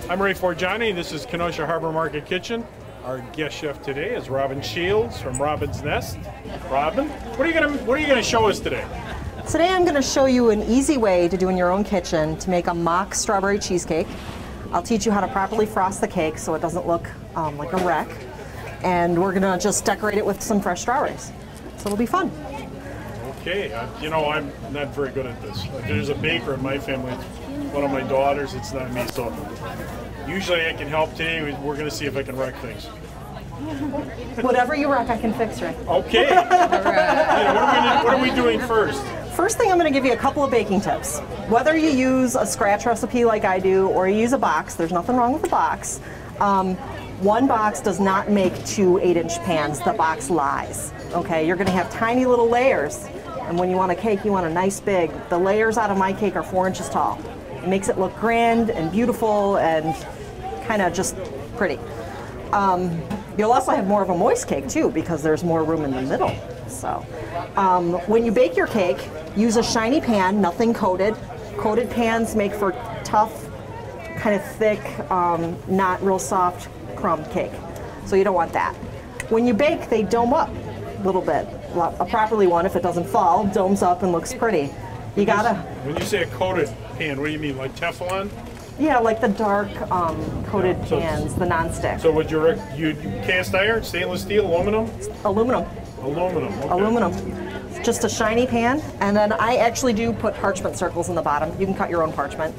I'm Ray Forgiani. This is Kenosha HarborMarket Kitchen. Our guest chef today is Robin Shields from Robin's Nest. Robin, what are you gonna show us today? Today I'm going to show you an easy way to do in your own kitchen to make a mock strawberry cheesecake. I'll teach you how to properly frost the cake so it doesn't look like a wreck. And we're going to just decorate it with some fresh strawberries. So it'll be fun. Okay, you know, I'm not very good at this. There's a baker in my family. It's one of my daughters. It's not me. So usually I can help today. We're going to see if I can wreck things. Whatever you wreck, I can fix, Rick. Okay. All right. What are we doing first? First thing, I'm going to give you a couple of baking tips. Whether you use a scratch recipe like I do or you use a box, there's nothing wrong with the box. One box does not make two 8-inch pans. The box lies. Okay, you're going to have tiny little layers. And when you want a cake, you want a nice big. The layers out of my cake are 4 inches tall. It makes it look grand and beautiful and kind of just pretty. You'll also have more of a moist cake too because there's more room in the middle. So when you bake your cake, use a shiny pan, nothing coated. Coated pans make for tough, kind of thick, not real soft crumb cake. So you don't want that. When you bake, they dome up a little bit. A properly one, if it doesn't fall, domes up and looks pretty. You gotta. When you say a coated pan, what do you mean, like Teflon? Yeah, like the dark coated pans, the non-stick. So would you cast iron, stainless steel, aluminum? Aluminum. Aluminum. Okay. Aluminum. Just a shiny pan, and then I actually do put parchment circles in the bottom. You can cut your own parchment.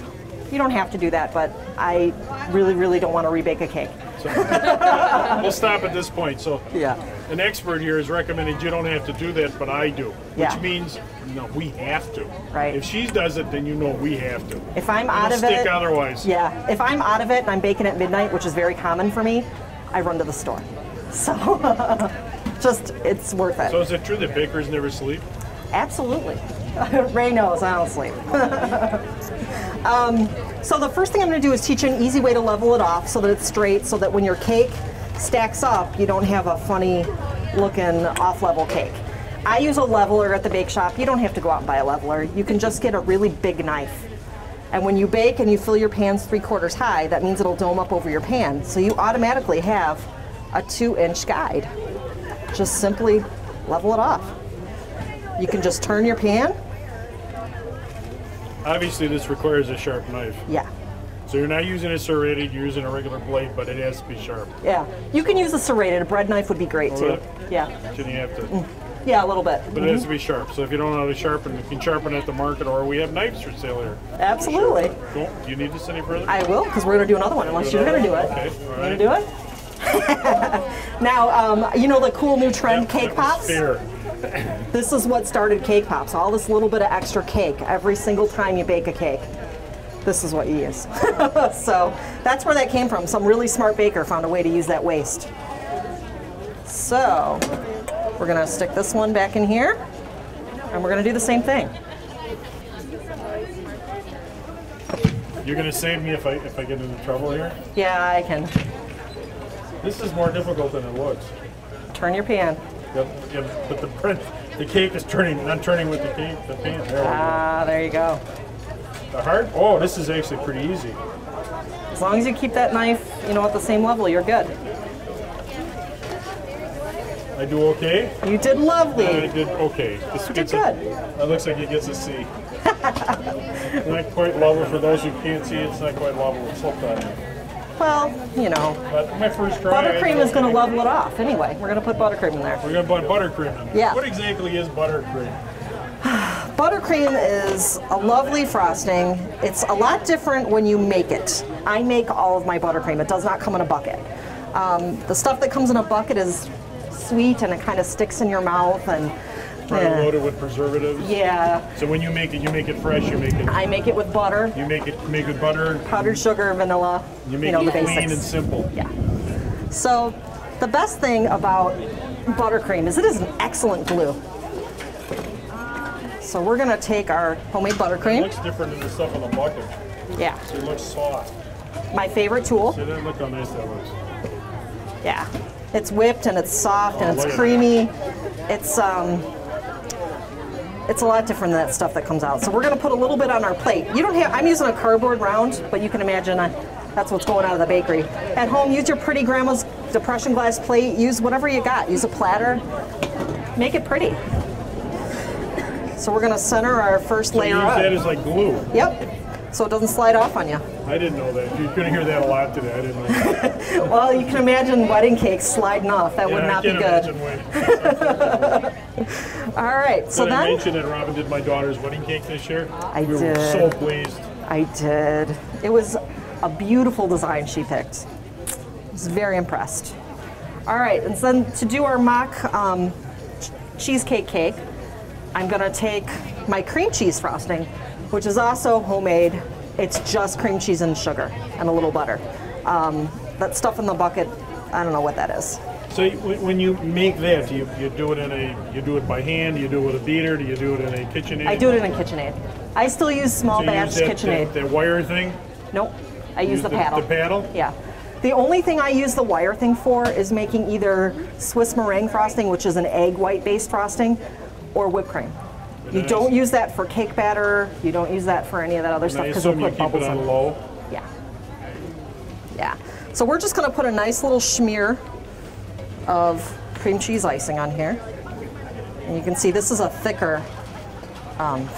You don't have to do that, but I really, really don't want to rebake a cake. So, we'll stop at this point. So yeah, an expert here has recommended you don't have to do that, but I do. Yeah. Which means, no, we have to. Right. If she does it, then you know we have to. If I'm out of it, otherwise. Yeah. If I'm out of it and I'm baking at midnight, which is very common for me, I run to the store. So, just it's worth it. So is it true that bakers never sleep? Absolutely. Ray knows I don't sleep. So the first thing I'm going to do is teach you an easy way to level it off so that it's straight, so that when your cake stacks up, you don't have a funny looking off-level cake. I use a leveler at the bake shop. You don't have to go out and buy a leveler. You can just get a really big knife. And when you bake and you fill your pans 3/4 high, that means it'll dome up over your pan. So you automatically have a 2-inch guide. Just simply level it off. You can just turn your pan. Obviously, this requires a sharp knife. Yeah. So you're not using a serrated, you're using a regular blade, but it has to be sharp. Yeah. You can use a serrated. A bread knife would be great too. Really? Yeah. Shouldn't you have to? Yeah, a little bit. But it has to be sharp. So if you don't know how to sharpen, you can sharpen at the market, or we have knives for sale here. Absolutely. Cool. Do you need this any further? I will, because we're going to do another one, unless you're going to do it. Okay. All right. You going to do it? Now, you know the cool new trend, cake pops? Fair. This is what started cake pops. All this little bit of extra cake every single time you bake a cake. This is what you use. So that's where that came from. Some really smart baker found a way to use that waste. So we're going to stick this one back in here, and we're going to do the same thing. You're going to save me if I get into trouble here? Yeah, I can. This is more difficult than it looks. Turn your pan. Yep, but the cake is turning, not turning with the pan. There you go. The hard? Oh, this is actually pretty easy. As long as you keep that knife, you know, at the same level, you're good. I do okay? You did lovely. I did okay. You did good. That looks like it gets a C. Not quite level for those who can't see. It's not quite level. It's slipped on me. Well, you know. But my first try. Buttercream is going to level it off anyway. We're going to put buttercream in there. We're going to put buttercream in. Yeah. What exactly is buttercream? Buttercream is a lovely frosting. It's a lot different when you make it. I make all of my buttercream. It does not come in a bucket. The stuff that comes in a bucket is sweet and it kind of sticks in your mouth and Probably loaded with preservatives. Yeah. So when you make it fresh. You make it. I make it with butter. You make it with butter. Powdered sugar, vanilla. You make the it clean basics. and simple. Yeah. So the best thing about buttercream is it is an excellent glue. So we're going to take our homemade buttercream. It looks different than the stuff in the bucket. Yeah. So it looks soft. My favorite tool. See that? Look how nice that looks. Yeah. It's whipped and it's soft and it's creamy. It's a lot different than that stuff that comes out. So we're going to put a little bit on our plate. You don't have, I'm using a cardboard round, but you can imagine That's what's going out of the bakery. At home, use your pretty grandma's depression glass plate. Use whatever you got. Use a platter. Make it pretty. So we're going to center our first layer use up. that as like glue. Yep. So it doesn't slide off on you. I didn't know that. You're going to hear that a lot today. I didn't know that. Well, you can imagine wedding cakes sliding off. That would not be good. All right. So did then I mention that Robin did my daughter's wedding cake this year? I we did. were so pleased. I did. It was a beautiful design she picked. I was very impressed. All right, and then to do our mock cheesecake cake, I'm gonna take my cream cheese frosting, which is also homemade. It's just cream cheese and sugar and a little butter. That stuff in the bucket, I don't know what that is. So when you make that, you do it by hand? Do you do it with a beater? Do you do it in a KitchenAid? I do it in a KitchenAid. I still use small batch KitchenAid. That wire thing? Nope, I use the paddle. The paddle? Yeah. The only thing I use the wire thing for is making either Swiss meringue frosting, which is an egg white based frosting, or whipped cream. You don't use that for cake batter. You don't use that for any of that other stuff because it'll put bubbles in. I assume you keep it on low? Yeah. Yeah. So we're just going to put a nice little smear of cream cheese icing on here. And you can see this is a thicker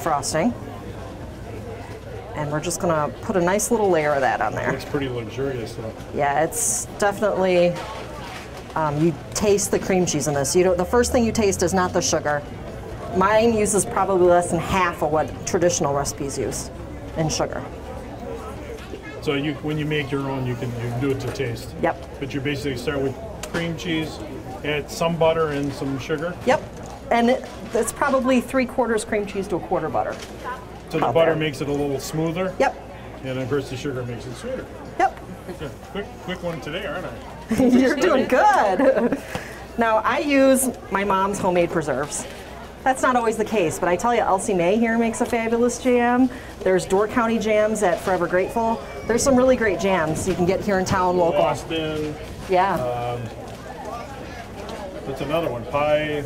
frosting. And we're just going to put a nice little layer of that on there. It's pretty luxurious though. Yeah, it's definitely, you taste the cream cheese in this. The first thing you taste is not the sugar. Mine uses probably less than half of what traditional recipes use in sugar. So when you make your own, you can do it to taste. Yep. But you basically start with cream cheese, add some butter and some sugar. Yep. And it's probably 3/4 cream cheese to 1/4 butter. So the butter makes it a little smoother? Yep. And of course the sugar makes it sweeter. Yep. Quick one today, aren't I? You're doing good. Now I use my mom's homemade preserves. That's not always the case, but I tell you, Elsie Mae here makes a fabulous jam. There's Door County Jams at Forever Grateful. There's some really great jams you can get here in town local. Boston. Yeah. What's another one? Pie.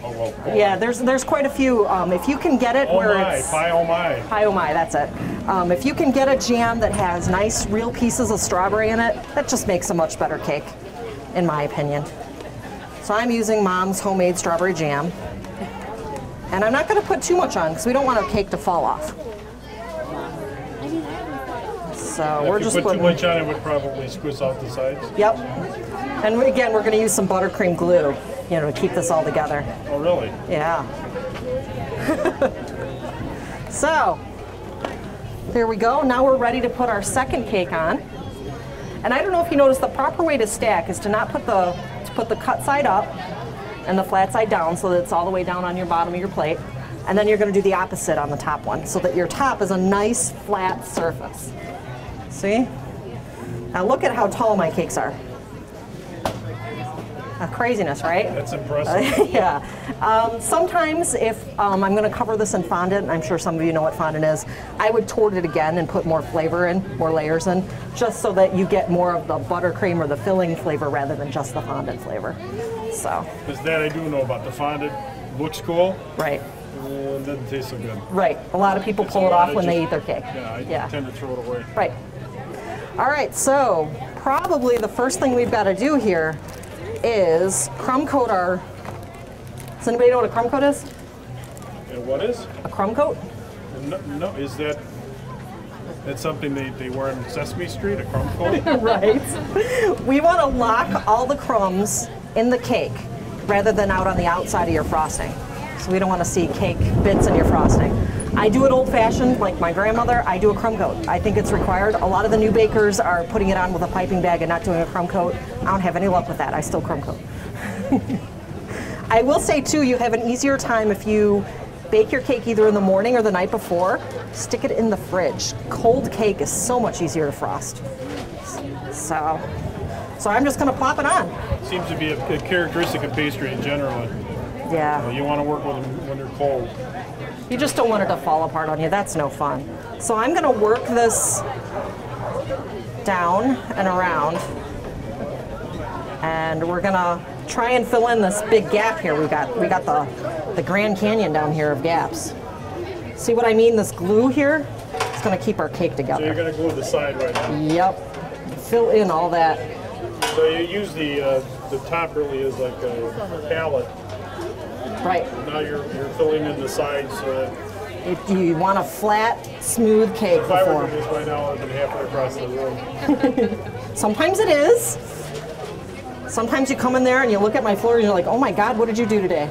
Oh, well, yeah, there's quite a few. If you can get it it's Pie oh my. Pie oh my, that's it. If you can get a jam that has nice real pieces of strawberry in it, that just makes a much better cake, in my opinion. So I'm using Mom's homemade strawberry jam. And I'm not going to put too much on because we don't want our cake to fall off. So we're just putting... If you put too much on, it would probably squish out the sides. Yep. And again, we're going to use some buttercream glue, to keep this all together. Oh, really? Yeah. So, there we go. Now we're ready to put our second cake on. And I don't know if you noticed, the proper way to stack is to not put the cut side up and the flat side down so that it's all the way down on your bottom of your plate. And then you're going to do the opposite on the top one so that your top is a nice flat surface. See? Now look at how tall my cakes are. Craziness, right? That's impressive. Yeah. Sometimes if I'm going to cover this in fondant, and I'm sure some of you know what fondant is, I would tort it again and put more flavor in, more layers in, just so that you get more of the buttercream or the filling flavor rather than just the fondant flavor. So. Because that I do know about. The fondant looks cool. Right. It doesn't taste so good. Right. A lot of people pull it off when they eat their cake. Yeah, I tend to throw it away. Right. All right, so probably the first thing we've got to do here is crumb coat our... Does anybody know what a crumb coat is? And what is? A crumb coat? No, is that's something they wear on Sesame Street, a crumb coat? Right. We want to lock all the crumbs in the cake rather than out on the outside of your frosting. So we don't want to see cake bits in your frosting. I do it old-fashioned, like my grandmother. I do a crumb coat. I think it's required. A lot of the new bakers are putting it on with a piping bag and not doing a crumb coat. I don't have any luck with that. I still crumb coat. I will say, too, you have an easier time if you bake your cake either in the morning or the night before. Stick it in the fridge. Cold cake is so much easier to frost. So I'm just going to plop it on. Seems to be a characteristic of pastry in general. Yeah. You want to work with them when they're cold. You just don't want it to fall apart on you. That's no fun. So I'm going to work this down and around. And we're going to try and fill in this big gap here. We got the Grand Canyon down here of gaps. See what I mean? This glue here, it's going to keep our cake So together. you're going to glue the side right now. Yep. Fill in all that. So you use the top really is like a palette. Right. Now you're filling in the sides. If you want a flat, smooth cake If I were before. to do this by now, I've been halfway across the room. Sometimes it is. Sometimes you come in there and you look at my floor and you're like, oh my God, what did you do today?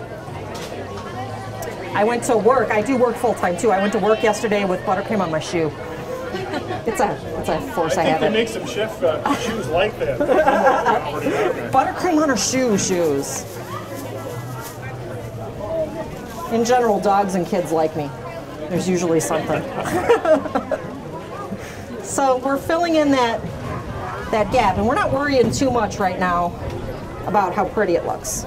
I went to work. I do work full time too. I went to work yesterday with buttercream on my shoe. It's a force I think have they it. make some chef shoes like that. Buttercream on her shoes. In general, dogs and kids like me. There's usually something. So we're filling in that gap, and we're not worrying too much right now about how pretty it looks.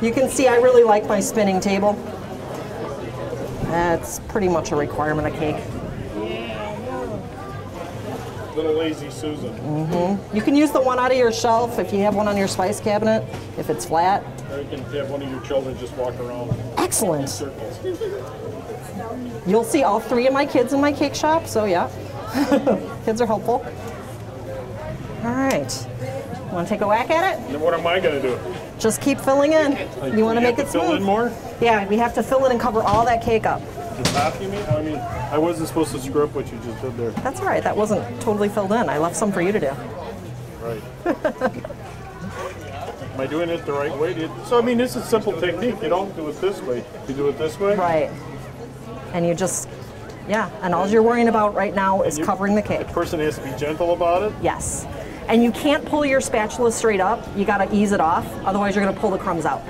You can see I really like my spinning table. That's pretty much a requirement of cake. Little lazy Susan. You can use the one out of your shelf if you have one on your spice cabinet, if it's flat. Or you can have one of your children just walk around in Excellent. circles. You'll see all three of my kids in my cake shop, so yeah. Kids are helpful. All right. Want to take a whack at it? Then what am I going to do? Just keep filling in. You want to make it fill smooth? in more? Yeah, we have to fill in and cover all that cake up. The top, you mean? I mean, I wasn't supposed to screw up what you just did there. That's all right. That wasn't totally filled in. I left some for you to do. Right. Am I doing it the right way? So, I mean, this is a simple technique. You don't do it this way. You do it this way. Right. And you just, yeah. And all you're worrying about right now is covering the cake. The person has to be gentle about it. Yes. And you can't pull your spatula straight up. You got to ease it off. Otherwise, you're going to pull the crumbs out.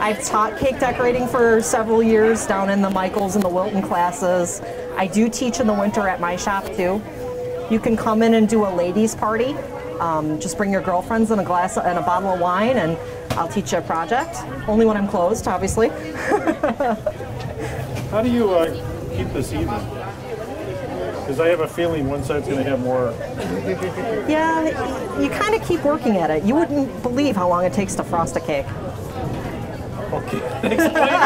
I've taught cake decorating for several years down in the Michaels and the Wilton classes. I do teach in the winter at my shop too. You can come in and do a ladies' party. Just bring your girlfriends and a glass and a bottle of wine, and I'll teach you a project. Only when I'm closed, obviously. How do you keep this even? Because I have a feeling one side's going to have more. Yeah, you kind of keep working at it. You wouldn't believe how long it takes to frost a cake. Okay, explain it.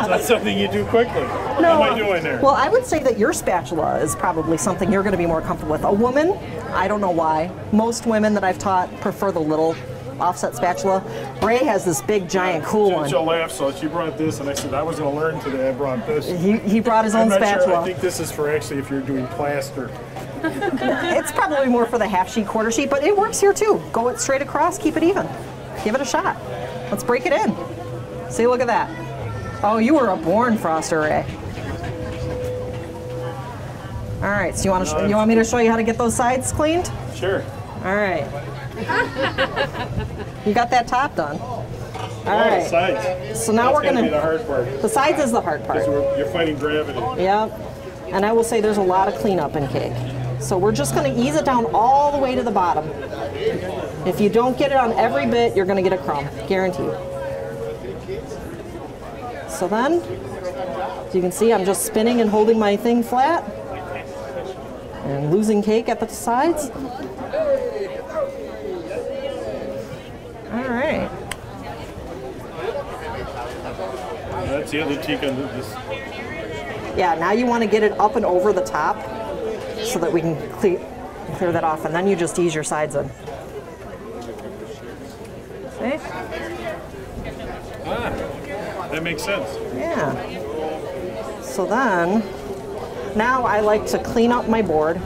That's something you do quickly. What am I doing there? Well, I would say that your spatula is probably something you're going to be more comfortable with. A woman, I don't know why. Most women that I've taught prefer the little offset spatula. Ray has this big, giant, cool one. She'll laugh, so she brought this, and I said, I was going to learn today. I brought this. He brought his own I'm not spatula. Sure. I think this is for actually if you're doing plaster. It's probably more for the half sheet, quarter sheet, but it works here too. Go it straight across, keep it even. Give it a shot. Let's break it in. See, look at that. Oh, you were a born froster, Ray. All right, so you want me to show you how to get those sides cleaned? Sure. All right. You got that top done. All right. The sides. So now we're That's gonna. be the hard part. The sides is the hard part. Because you're fighting gravity. Yep. And I will say there's a lot of cleanup in cake. So we're just going to ease it down all the way to the bottom. If you don't get it on every bit, you're going to get a crumb, guaranteed. So then, as you can see, I'm just spinning and holding my thing flat and losing cake at the sides. All right. That's the other trick on this. Yeah, now you want to get it up and over the top so that we can clear that off, and then you just ease your sides in. See? That makes sense. Yeah. So then, now I like to clean up my board.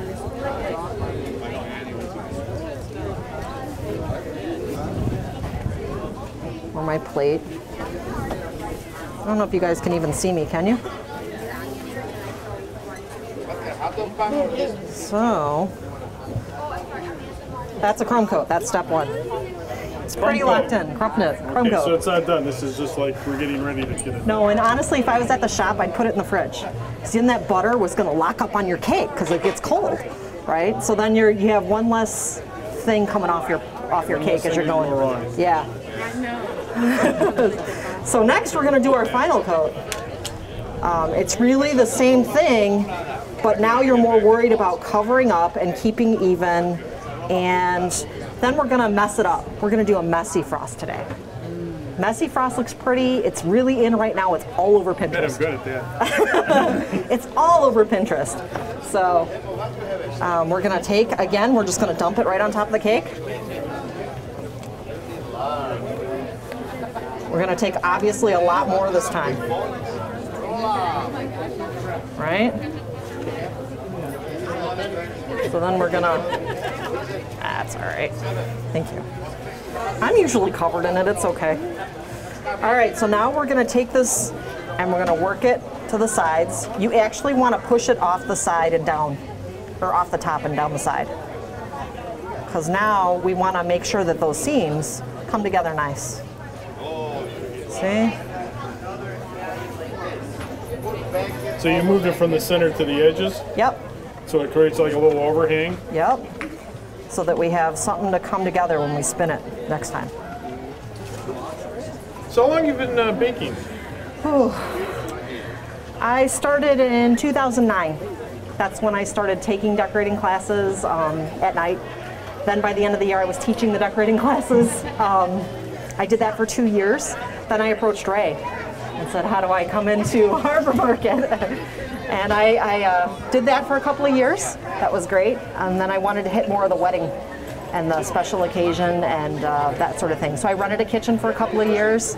Or my plate. I don't know if you guys can even see me, can you? So, that's a crumb coat. That's step one. It's pretty locked in. Crumb Okay, coat. so it's not done. This is just like we're getting ready to get it. No, and honestly, if I was at the shop, I'd put it in the fridge. Because then that butter was going to lock up on your cake because it gets cold, right? So then you have one less thing coming off your cake as you're going. Wrong. Yeah. So next we're going to do our final coat. It's really the same thing, but now you're more worried about covering up and keeping even, and then we're going to mess it up. We're going to do a messy frost today. Messy frost looks pretty. It's really in right now. It's all over I bet I'm Pinterest. good at that. It's all over Pinterest. So we're gonna take, again, we're just gonna dump it right on top of the cake. We're gonna take obviously a lot more this time. Right? So then we're gonna, that's all right. Thank you. I'm usually covered in it, it's okay. All right, so now we're gonna take this and we're gonna work it to the sides. You actually wanna push it off the side and down, or off the top and down the side. Because now we wanna make sure that those seams come together nice. See? So you moved it from the center to the edges? Yep, So it creates like a little overhang? yep. So that we have something to come together when we spin it next time. So how long have you been baking? Whew. I started in 2009. That's when I started taking decorating classes at night. Then by the end of the year, I was teaching the decorating classes. I did that for 2 years. Then I approached Ray and said, how do I come into Harbor Market? And I did that for a couple of years. That was great. And then I wanted to hit more of the wedding and the special occasion and that sort of thing. So I rented a kitchen for a couple of years.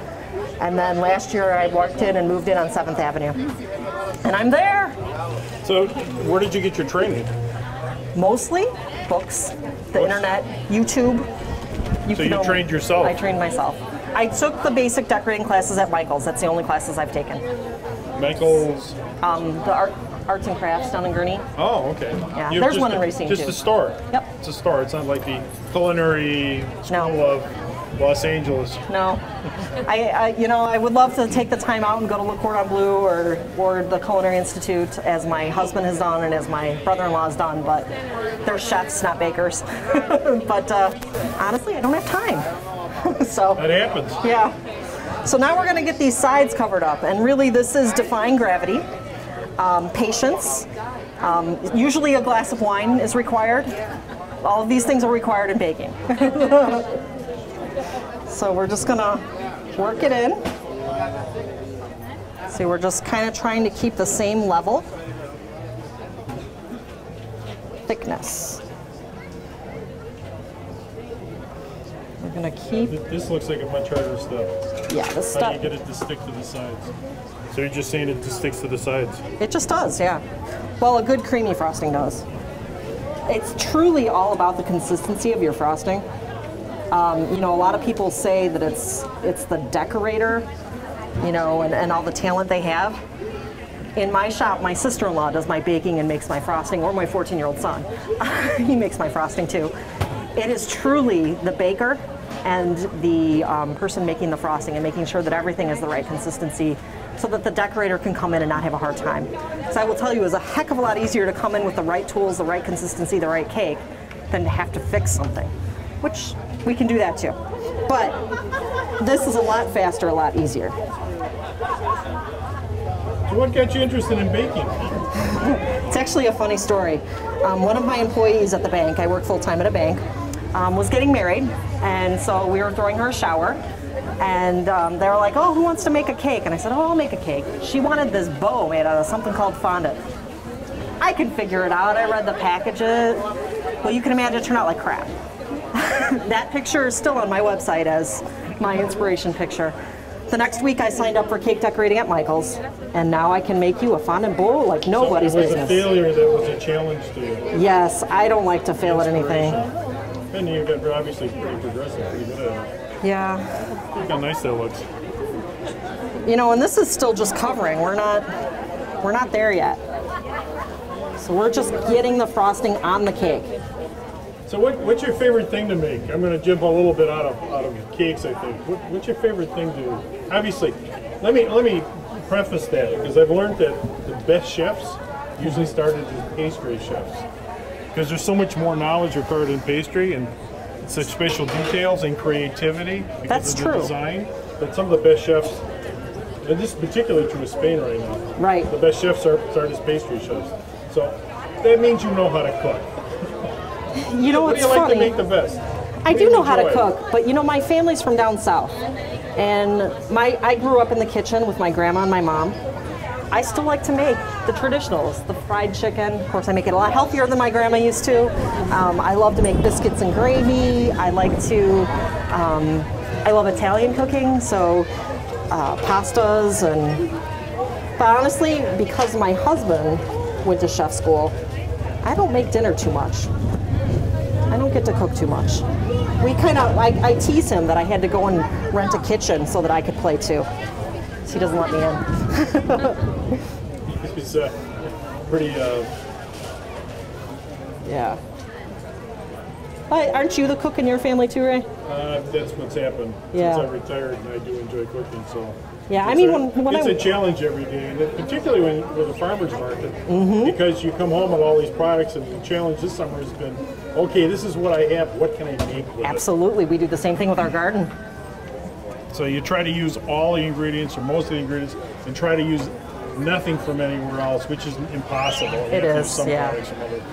And then last year I walked in and moved in on 7th Avenue. And I'm there. So where did you get your training? Mostly books, the internet, YouTube. So you trained yourself? I trained myself. I took the basic decorating classes at Michael's. That's the only classes I've taken. Michael's? The arts and crafts down in Gurney. Oh, okay. Yeah, there's one in Racine just too. a store? Yep. It's a store. It's not like the Culinary School of Los Angeles. No. I would love to take the time out and go to Le Cordon Bleu or the Culinary Institute, as my husband has done and as my brother-in-law has done, but they're chefs, not bakers. But honestly, I don't have time. So That happens. yeah. So now we're going to get these sides covered up, and really this is defying gravity, patience. Usually a glass of wine is required. All of these things are required in baking. So we're just going to work it in. See, we're just kind of trying to keep the same level, thickness. We're going to keep... This looks like a much harder step. Yeah, this How stuff... do you get it to stick to the sides? So you're just saying it just sticks to the sides? It just does, yeah. Well, a good creamy frosting does. It's truly all about the consistency of your frosting. A lot of people say that it's the decorator, and all the talent they have. In my shop, my sister-in-law does my baking and makes my frosting, or my 14-year-old son. He makes my frosting too. It is truly the baker and the person making the frosting and making sure that everything is the right consistency so that the decorator can come in and not have a hard time. So I will tell you, it's a heck of a lot easier to come in with the right tools, the right consistency, the right cake, than to have to fix something, which we can do that too. But this is a lot faster, a lot easier. So what got you interested in baking? It's actually a funny story. One of my employees at the bank, I work full-time at a bank, was getting married, and so we were throwing her a shower, and they were like, oh, who wants to make a cake? And I said, oh, I'll make a cake. She wanted this bow made out of something called fondant. I could figure it out. I read the packages. Well, you can imagine it turned out like crap. That picture is still on my website as my inspiration picture. The next week I signed up for cake decorating at Michael's, and now I can make you a fondant bowl like nobody's business. So it was a failure that was a challenge to you? Yes, I don't like to fail at anything. And you got obviously pretty progressive, pretty good at it. Yeah. Look how nice that looks. And this is still just covering. We're not there yet. So we're just getting the frosting on the cake. So what's your favorite thing to make? I'm going to jump a little bit out of cakes, I think. What's your favorite thing to? Obviously, let me preface that, because I've learned that the best chefs usually started as pastry chefs, because there's so much more knowledge required in pastry and such special details and creativity because That's of the true. design that some of the best chefs, and this is particularly true of Spain right now. Right. The best chefs start as pastry chefs. So that means you know how to cook. You know What what's do you like funny? to make the best? I do know how to enjoy? cook, but my family's from down south. And I grew up in the kitchen with my grandma and my mom. I still like to make the traditionals, the fried chicken. Of course, I make it a lot healthier than my grandma used to. I love to make biscuits and gravy. I love Italian cooking, so pastas but honestly, because my husband went to chef school, I don't make dinner too much. I don't get to cook too much. I tease him that I had to go and rent a kitchen so that I could play too. So he doesn't let me in. He's pretty... Yeah. Aren't you the cook in your family too, Ray? That's what's happened since I retired, and I do enjoy cooking. So yeah, I mean, when it's a challenge every day, and particularly with a farmer's market, because you come home with all these products, and the challenge this summer has been, okay, this is what I have. What can I make with it? Absolutely, we do the same thing with our garden. So you try to use all the ingredients or most of the ingredients, and try to use nothing from anywhere else, which is impossible. It is, some products from other.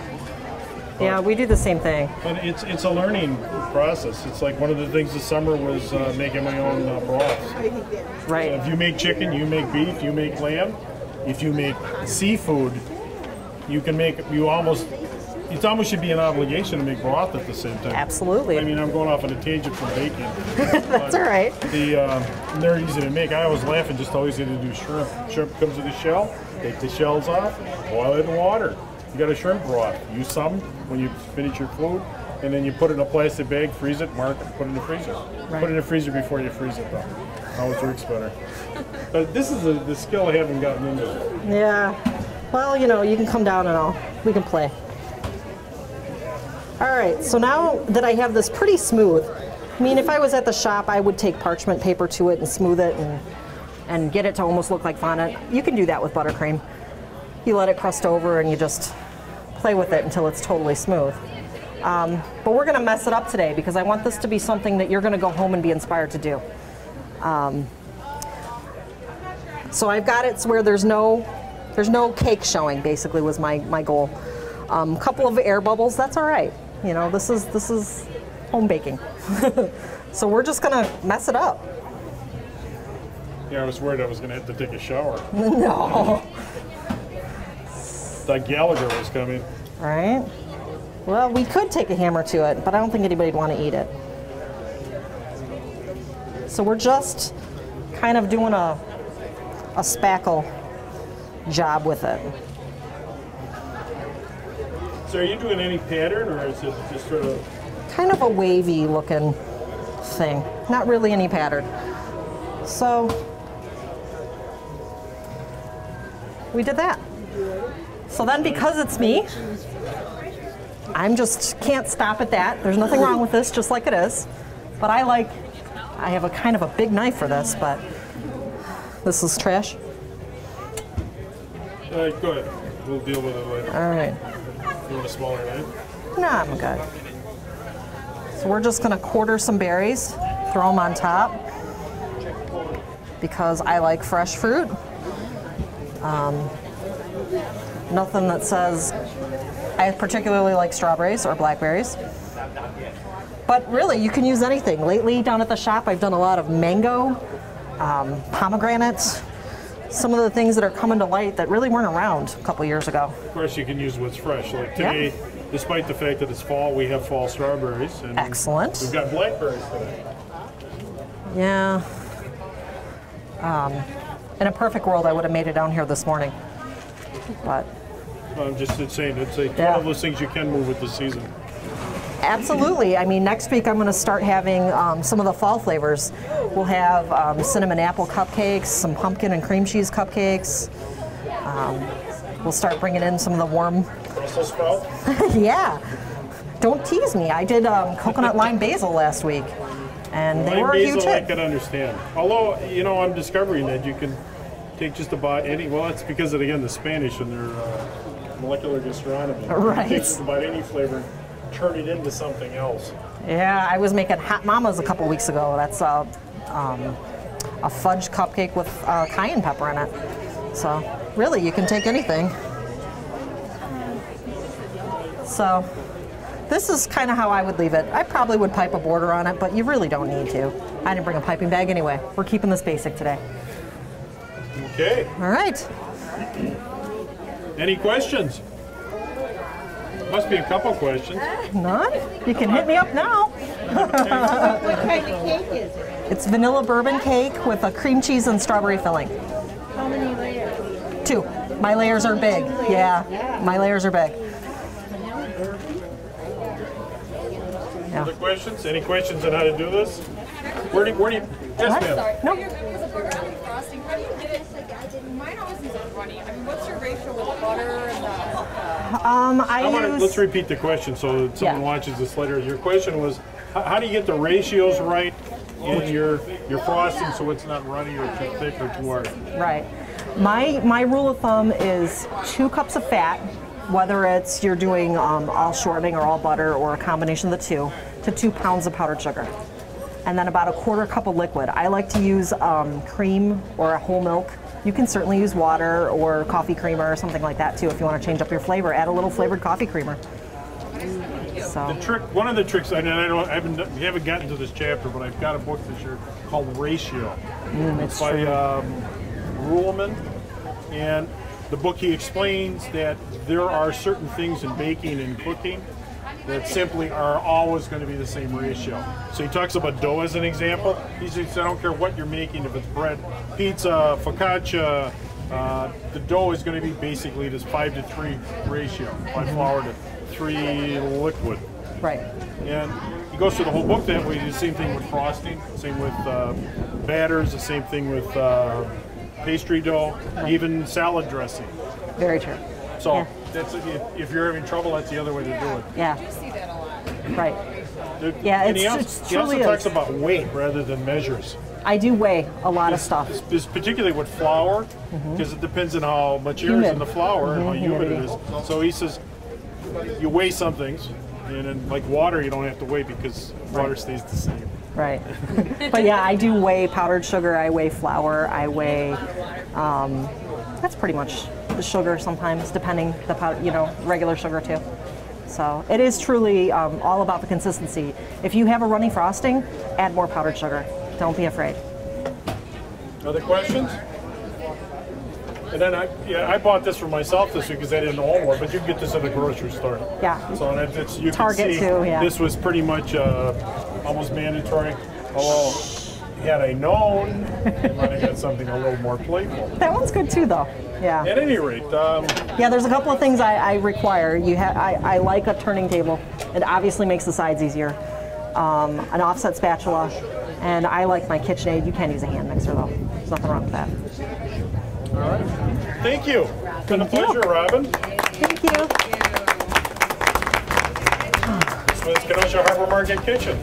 Yeah, we do the same thing. And it's a learning process. It's like one of the things this summer was making my own broths. Right. So if you make chicken, you make beef, you make lamb. If you make seafood, it almost should be an obligation to make broth at the same time. Absolutely. I mean, I'm going off on a tangent from baking. That's all right. They're easy to make. I always laugh and just always get to do shrimp. Shrimp comes with a shell. Take the shells off, boil it in water. You got a shrimp broth. Use some when you finish your food, and then you put it in a plastic bag, freeze it, mark it, put it in the freezer. Right. Put it in the freezer before you freeze it, though. Always works better. But this is the skill I haven't gotten into. Yeah. Well, you can come down and we can play. All right, so now that I have this pretty smooth, I mean, if I was at the shop, I would take parchment paper to it and smooth it and get it to almost look like fondant. You can do that with buttercream. You let it crust over and you just play with it until it's totally smooth. But we're gonna mess it up today because I want this to be something that you're gonna go home and be inspired to do. So I've got it where there's no cake showing, basically was my goal. Couple of air bubbles, that's all right. This is home baking. So we're just gonna mess it up. Yeah, I was worried I was gonna have to take a shower. No. That Gallagher was coming. Right. Well, we could take a hammer to it, but I don't think anybody'd want to eat it. So we're just kind of doing a spackle job with it. So are you doing any pattern, or is it just sort of... Kind of a wavy looking thing. Not really any pattern. So we did that. So then because it's me, I'm just can't stop at that. There's nothing wrong with this, just like it is. But I have a kind of a big knife for this, but this is trash. All right, go ahead. We'll deal with it later. All right. You want a smaller knife? No, I'm good. So we're just gonna quarter some berries, throw them on top, because I like fresh fruit. Nothing that says I particularly like strawberries or blackberries. But really, you can use anything. Lately, down at the shop, I've done a lot of mango, pomegranates, some of the things that are coming to light that really weren't around a couple years ago. Of course, you can use what's fresh. Like today, despite the fact that it's fall, we have fall strawberries. And excellent. We've got blackberries today. Yeah. In a perfect world, I would have made it down here this morning. But I'm just saying, it's like one of those things you can move with the season. Absolutely. I mean, next week I'm going to start having some of the fall flavors. We'll have cinnamon apple cupcakes, some pumpkin and cream cheese cupcakes. We'll start bringing in some of the warm... Brussels sprout? Yeah. Don't tease me. I did coconut lime basil last week, and they were a huge hit. I can understand. Although, I'm discovering that you can take just about any... Well, that's because of, again, the Spanish and their molecular gastronomy. Right. You take just about any flavor, turn it into something else. Yeah, I was making hot mamas a couple weeks ago. That's a fudge cupcake with cayenne pepper in it. So really, you can take anything. So this is kind of how I would leave it. I probably would pipe a border on it, but you really don't need to. I didn't bring a piping bag anyway. We're keeping this basic today. Okay. All right. Any questions? Must be a couple questions. None? You can hit me up now. What kind of cake is it? It's vanilla bourbon cake with a cream cheese and strawberry filling. How many layers? 2. My layers are big. Yeah, my layers are big. Yeah. Other questions? Any questions on how to do this? Where do you, yes ma'am. No. For the bourbon frosting, how do you get it? Mine always is runny. I mean, what's your ratio with the butter and the? Let's repeat the question so that someone watches this later. Your question was, how do you get the ratios right in your frosting so it's not runny or too thick or too hard? Right. My rule of thumb is 2 cups of fat, whether it's you're doing all shortening or all butter or a combination of the two, to 2 pounds of powdered sugar. And then about a 1/4 cup of liquid. I like to use cream or a whole milk. You can certainly use water or coffee creamer or something like that too if you want to change up your flavor. Add a little flavored coffee creamer. So. The trick, one of the tricks, I haven't gotten to this chapter, but I've got a book this year called Ratio. It's by Ruhlman, and the book he explains that there are certain things in baking and cooking that simply are always going to be the same ratio. So he talks about dough as an example. He says, I don't care what you're making, if it's bread, pizza, focaccia, the dough is going to be basically this 5-to-3 ratio, 5 flour to 3 liquid. Right. And he goes through the whole book that way. The same thing with frosting, same with batters, the same thing with pastry dough, even salad dressing. Very true. So that's if you're having trouble, that's the other way to do it. Yeah. I see that a lot. Right. Yeah, it's he also truly talks about weight rather than measures. I do weigh a lot of stuff. Particularly with flour, because it depends on how much air is in the flour and how humid it is. So he says you weigh some things, and then like water you don't have to weigh because water stays the same. Right. But yeah, I do weigh powdered sugar, I weigh flour, I weigh, that's pretty much the sugar sometimes, depending regular sugar too. So it is truly all about the consistency. If you have a runny frosting, add more powdered sugar. Don't be afraid. Other questions? And then I bought this for myself this week because I didn't know more, but you can get this at the grocery store. Yeah. So you Target can see too, yeah. This was pretty much almost mandatory. Although, had I known, I might have got something a little more playful. That one's good too, though. Yeah. At any rate, yeah, there's a couple of things I require. I like a turning table. It obviously makes the sides easier. An offset spatula, and I like my KitchenAid. You can use a hand mixer though. There's nothing wrong with that. All right. Thank you. It's been a pleasure, Robin. Thank you. This was Kenosha Harbor Market Kitchen.